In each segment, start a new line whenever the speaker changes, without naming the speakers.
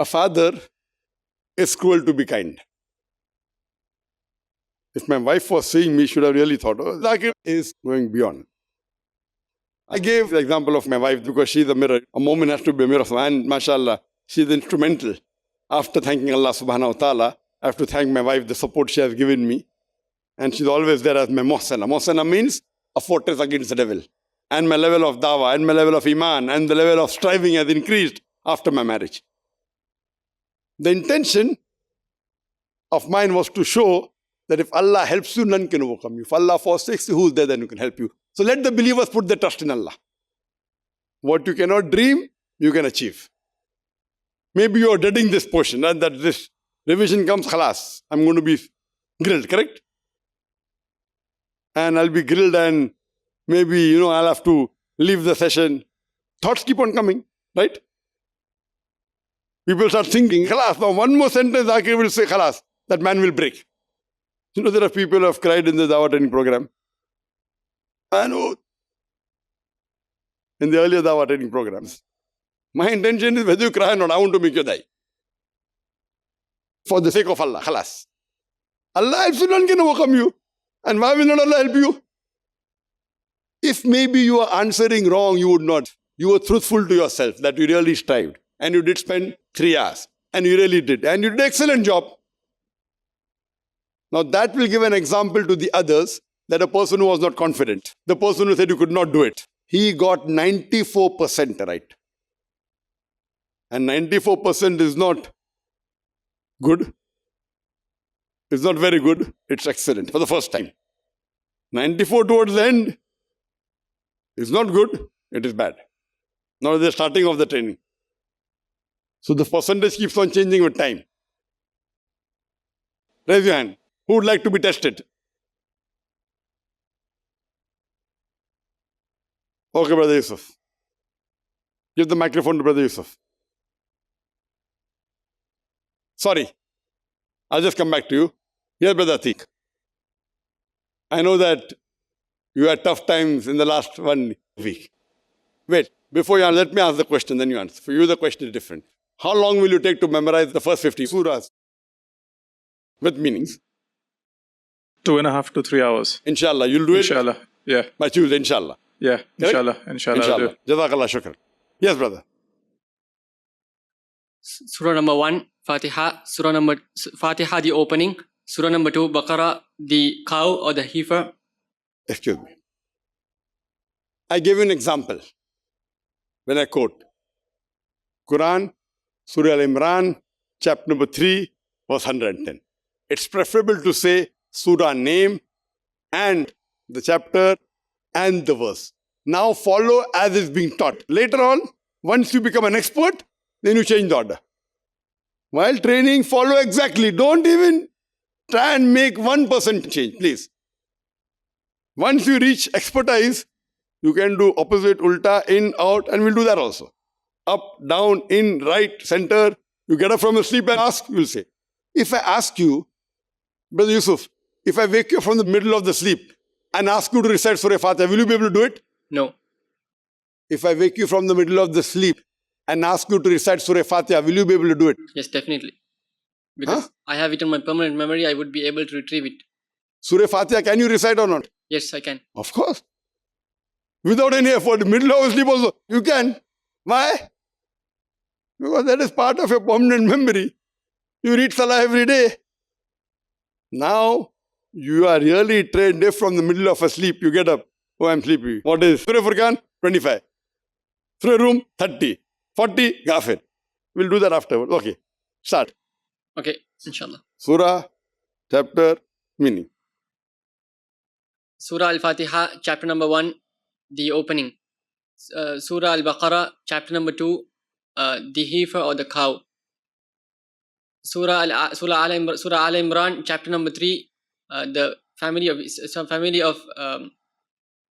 a father is cruel to be kind. If my wife was seeing me, should have really thought, oh, Zakir is going beyond. I gave the example of my wife because she's a mirror. A woman has to be a mirror. And mashallah, she's instrumental. After thanking Allah subhanahu wa ta'ala, I have to thank my wife, the support she has given me. And she's always there as my muhsana. Muhsana means a fortress against the devil. And my level of dawah, and my level of iman, and the level of striving has increased after my marriage. The intention of mine was to show that if Allah helps you, none can overcome you. If Allah forsakes you, who's there then who can help you? So let the believers put their trust in Allah. What you cannot dream, you can achieve. Maybe you are dreading this portion, and that this revision comes, khalas, I'm going to be grilled, correct? And I'll be grilled and maybe, I'll have to leave the session. Thoughts keep on coming, right? People start thinking, khalas, now one more sentence Zakir will say, khalas, that man will break. There are people who have cried in the Dawah training program. I know. In the earlier Dawah training programs. My intention is whether you cry or not, I want to make you die. For the sake of Allah, khalas. Allah helps you, none can overcome you. And why will not Allah help you? If maybe you are answering wrong, you would not. You were truthful to yourself that you really strived. And you did spend 3 hours. And you really did. And you did an excellent job. Now that will give an example to the others that a person who was not confident, the person who said you could not do it, he got 94% right. And 94% is not good. It's not very good. It's excellent for the first time. 94 towards the end is not good. It is bad. Now the starting of the training. So the percentage keeps on changing with time. Raise your hand. Who would like to be tested? Okay, Brother Yusuf. Give the microphone to Brother Yusuf. Sorry. I'll just come back to you. Yes, Brother Atik. I know that you had tough times in the last 1 week. Wait, before you answer, let me ask the question, then you answer. For you, the question is different. How long will you take to memorize the first 50 surahs with meanings?
2.5 to 3 hours.
Inshallah, you'll do it?
Inshallah, yeah.
By Tuesday, inshallah.
Yeah, inshallah, inshallah.
Jazakallah shukr. Yes, brother.
Surah number 1, Fatiha. Fatiha, the opening. Surah number 2, Baqarah, the cow or the heifer.
Excuse me. I gave you an example when I quote Quran, Surah Al-Imran, chapter number 3, verse 110. It's preferable to say surah name and the chapter and the verse. Now follow as is being taught. Later on, once you become an expert, then you change the order. While training, follow exactly. Don't even try and make 1% change, please. Once you reach expertise, you can do opposite, ulta, in, out, and we'll do that also. Up, down, in, right, center. You get up from your sleep and ask, you'll say. If I ask you, Brother Yusuf, if I wake you from the middle of the sleep and ask you to recite Surah Fatiha, will you be able to do it?
No.
If I wake you from the middle of the sleep and ask you to recite Surah Fatiha, will you be able to do it?
Yes, definitely. Because I have it in my permanent memory, I would be able to retrieve it.
Surah Fatiha, can you recite or not?
Yes, I can.
Of course. Without any effort, middle of sleep also, you can. Why? Because that is part of your permanent memory. You read Salah every day. Now, you are really trained. If from the middle of a sleep, you get up. Oh, I'm sleepy. What is? Surah Furqan, 25. Surah Rum, 30. 40, Ghafir. We'll do that afterwards. Okay, start.
Okay, inshallah.
Surah, chapter, meaning.
Surah Al-Fatiha, chapter number 1, the opening. Surah Al-Baqarah, chapter number 2, the heifer or the cow. Surah Al-Imran, chapter number 3, the family of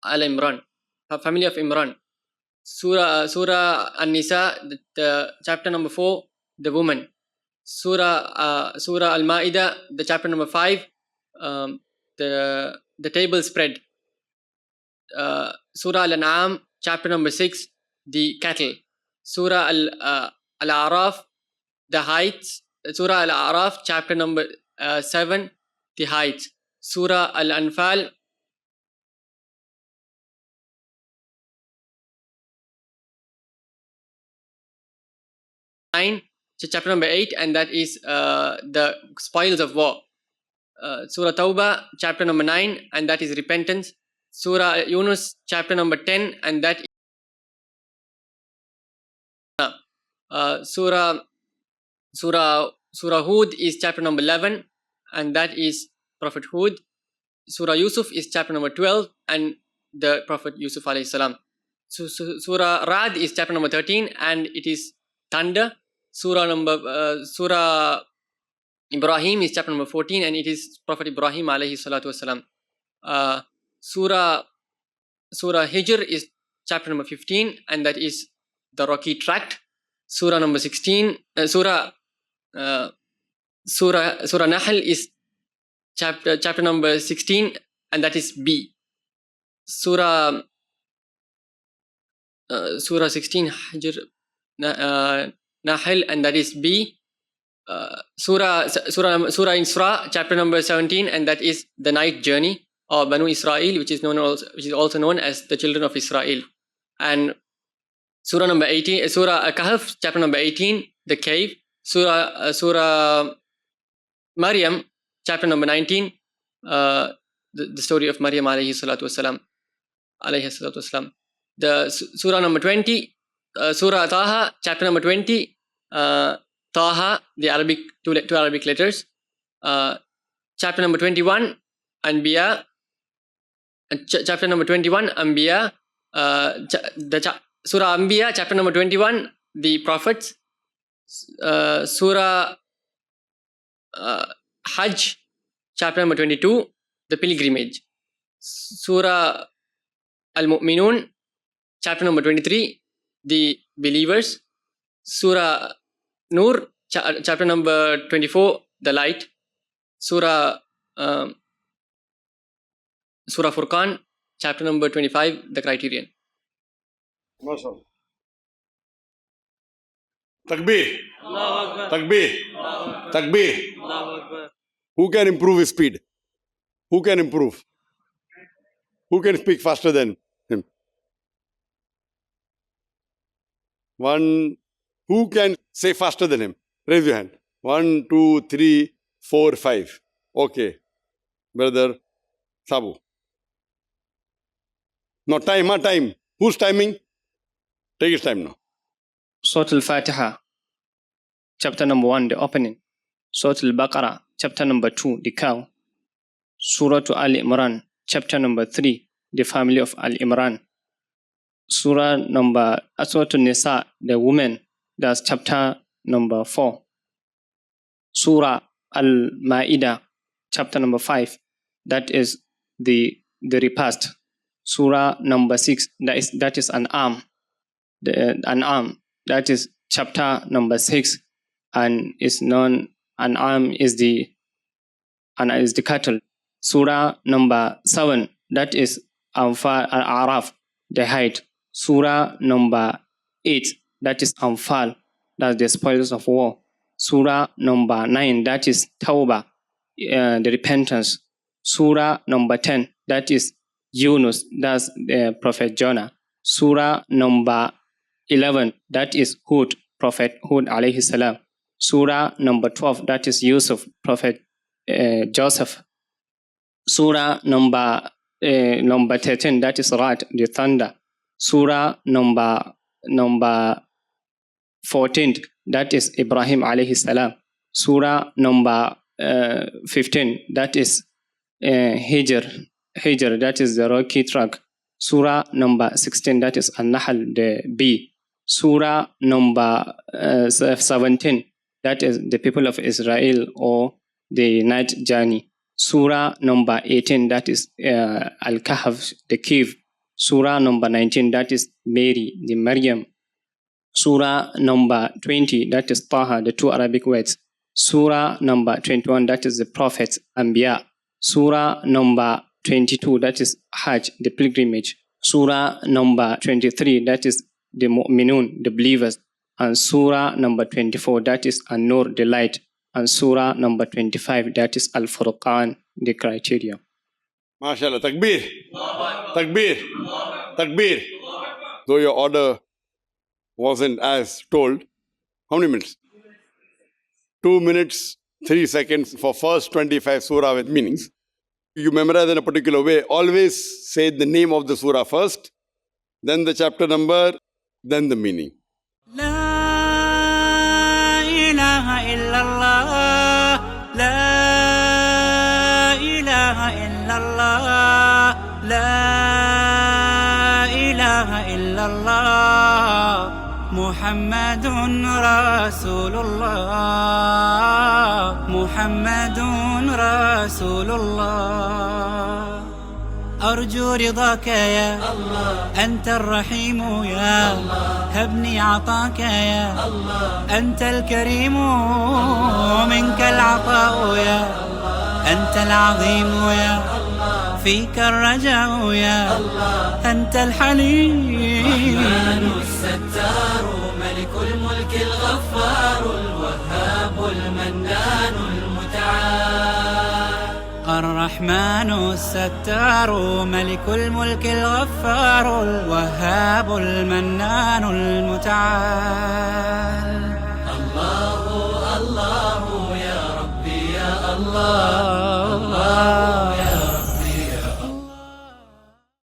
Al-Imran, family of Imran. Surah An-Nisa, the chapter number 4, the woman. Surah Al-Ma'idah, the chapter number 5, the table spread. Surah Al-An'am, chapter number 6, the cattle. Surah Al-A'raf, the heights. Surah Al-A'raf, chapter number 7, the heights. Surah Al-Anfal, chapter number 8, and that is the spoils of war. Surah Tawbah, chapter number 9, and that is repentance. Surah Yunus, chapter number 10, and that is Surah Hud is chapter number 11, and that is Prophet Hud. Surah Yusuf is chapter number 12, and the Prophet Yusuf alayhi salam. Surah Rad is chapter number 13, and it is thunder. Surah Ibrahim is chapter number 14, and it is Prophet Ibrahim alayhi salatu wasalam. Surah Hijr is chapter number 15, and that is the rocky tract. Surah number 16, Surah Nahl is chapter number 16, and that is B. Surah 16 Hijr, Nahl, and that is B. Surah Isra, chapter number 17, and that is the night journey, or Banu Israel, which is also known as the children of Israel. And Surah number 18, Surah Kahf, chapter number 18, the cave. Surah Maryam, chapter number 19, the story of Maryam alayhi salatu wasalam. The Surah number 20, Surah Taha, chapter number 20, Taha, the Arabic, two Arabic letters. Chapter number 21, Anbiya. Chapter number 21, Anbiya. Surah Anbiya, chapter number 21, the prophets. Surah Hajj, chapter number 22, the pilgrimage. Surah Al-Mu'minun, chapter number 23, the believers. Surah Nur, chapter number 24, the light. Surah Furqan, chapter number 25, the criterion.
MashaAllah. Takbir. Takbir. Takbir. Who can improve his speed? Who can improve? Who can speak faster than him? One. Who can say faster than him? Raise your hand. 1, 2, 3, 4, 5. Okay. Brother Sabu. No, time. Who's timing? Take his time now.
Surah Al-Fatiha, chapter number 1, the opening. Surah Al-Baqarah, chapter number 2, the cow. Surah Al-Imran, chapter number 3, the family of Al-Imran. Surah Al-Nisa, the woman, that's chapter number 4. Surah Al-Ma'idah, chapter number 5, that is the repast. Surah number 6, that is an arm. An arm, that is chapter number 6, and is known, an arm is the cattle. Surah number 7, that is Al-Araf, the height. Surah number 8, that is Anfal, that's the spoils of war. Surah number 9, that is Tawbah, the repentance. Surah number 10, that is Yunus, that's the Prophet Jonah. Surah number 11, that is Hud, Prophet Hud alayhi salam. Surah number 12, that is Yusuf, Prophet Joseph. Surah number 13, that is Rad, the thunder. Surah number 14, that is Ibrahim alayhi salam. Surah number 15, that is Hijr, that is the rocky track. Surah number 16, that is An-Nahl, the bee. Surah number 17, that is the people of Israel, or the night journey. Surah number 18, that is Al-Kahf, the cave. Surah number 19, that is Mary, the Maryam. Surah number 20, that is Taha, the two Arabic words. Surah number 21, that is the prophets, Anbiya. Surah number 22, that is Hajj, the pilgrimage. Surah number 23, that is the Mu'minun, the believers. and Surah number 24, that is An-Nur, the light, and Surah number 25, that is Al-Furqan, the criteria.
MashaAllah. Takbir. Takbir. Takbir. Though your order wasn't as told, how many minutes? 2 minutes, 3 seconds for first 25 surah with meanings. You memorize in a particular way. Always say the name of the surah first, then the chapter number, then the meaning.
لا إله إلا الله لا إله إلا الله لا إله إلا الله محمد رسول الله محمد رسول الله أرجو رضاك يا الله أنت الرحيم يا الله هبني عطاك يا الله أنت الكريم منك العطاء يا الله أنت العظيم يا الله فيك الرجاء يا الله أنت الحليم الرحمن الستار ملك الملك الغفار الوهاب المنان المتعال الرحمن الستار ملك الملك الغفار الوهاب المنان المتعال الله الله يا ربي يا الله الله